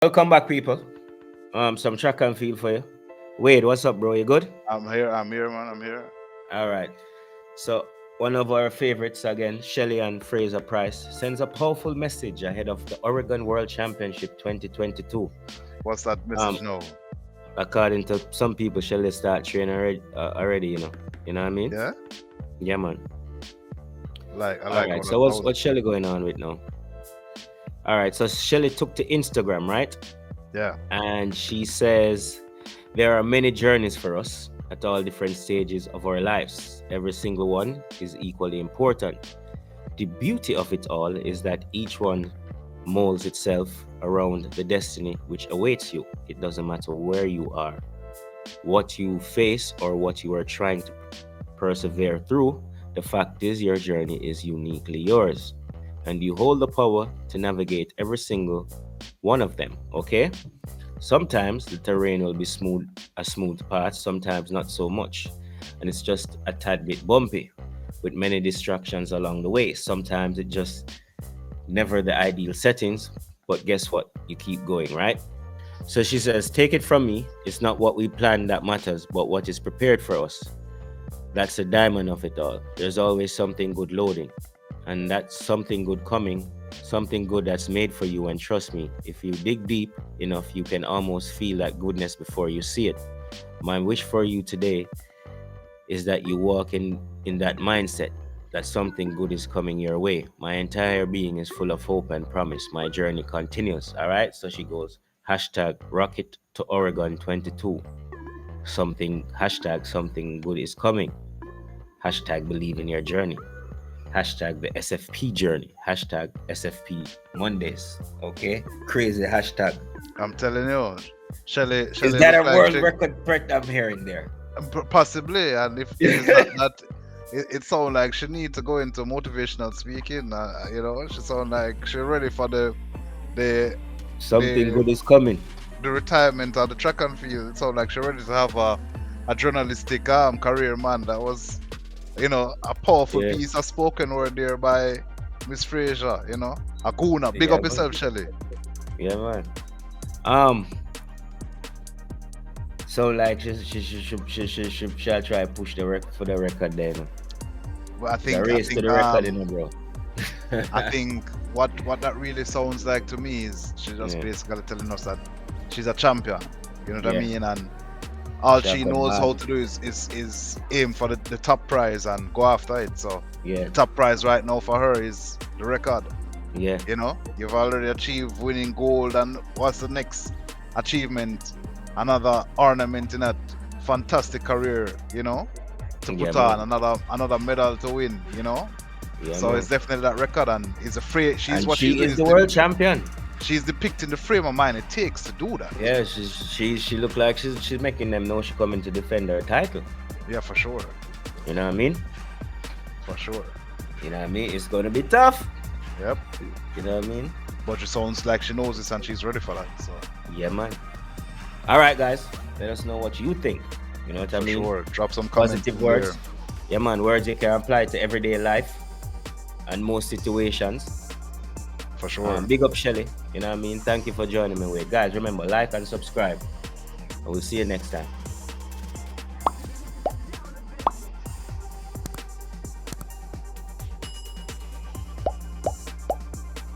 Welcome back, people. Some track and field for you. Wade, what's up, bro? You good? I'm here, man. I'm here. All right. So, one of our favorites again, shelly-ann Fraser Pryce, sends a powerful message ahead of the Oregon World Championship 2022. What's that Um, message now? According to some people, Shelly start training already. You know what I mean? Yeah, Yeah, man. like I All like right. how So, that what's sounds. Shelly going on with now? All right. So, Shelly took to Instagram, right? Yeah, And she says there are many journeys for us at all different stages of our lives. Every single one is equally important. The beauty of it all is that each one molds itself around the destiny which awaits you. It doesn't matter where you are, what you face, or what you are trying to persevere through. The fact is, your journey is uniquely yours, and you hold the power to navigate every single one of them. Okay? Sometimes the terrain will be a smooth path, sometimes not so much, and it's just a tad bit bumpy with many distractions along the way. Sometimes it just never the ideal settings, but guess what? You keep going, right? So she says, take it from me, it's not what we plan that matters, but what is prepared for us. That's the diamond of it all. There's always something good loading, and that's something good coming, something good that's made for you. And trust me, if you dig deep enough, you can almost feel that goodness before you see it. My wish for you today is that you walk in that mindset that something good is coming your way. My entire being is full of hope and promise. My journey continues. All right. So she goes, hashtag rocket to Oregon 22. Something good is coming. Hashtag believe in your journey. Hashtag the SFP journey. Hashtag SFP Mondays. Okay? Crazy hashtag. I'm telling you, Shelly. Is Shelly that look a like world she record threat I'm hearing there? possibly, and if it's not that, it sounds like she need to go into motivational speaking. She sound like she ready for the Something the good is coming. the retirement of the track and field. It sound like she ready to have a journalistic career, man. That was a powerful Yeah. piece of spoken word there by Miss Fraser, Akuna. Big Yeah, up man. yourself, Shelly. Yeah, man. Um, so like she'll try push the record for the record there, you know. But I It's a think I race to think the record, you know, bro. I think what that really sounds like to me is she just Yeah, basically telling us that she's a champion. You know what I yeah. mean? And all Shall she come knows how hard. to do is aim for the top prize and go after it. So Yeah, the top prize right now for her is the record. yeah, You've already achieved winning gold, and what's the next achievement? Another ornament in that fantastic career, to yeah, put on man. another medal to win, Yeah, So man. it's definitely that record, and it's afraid she's And what she's she doing is is the world champion. she's depicting the frame of mind it takes to do that. Yeah, she look like she's making them know she coming to defend her title. Yeah, for sure, You know what I mean? for sure. You know what I mean? It's gonna be tough. Yep. You know what I mean? But it sounds like she knows this and she's ready for that. So Yeah, man. All right, guys. Let us know what you think. You know what I for mean? sure, drop some comments Positive in there. words. Yeah, man. Words you can apply to everyday life and most situations. For sure. Big up, Shelly. You know what I mean? Thank you for joining me. Guys, remember, like and subscribe. And we'll see you next time.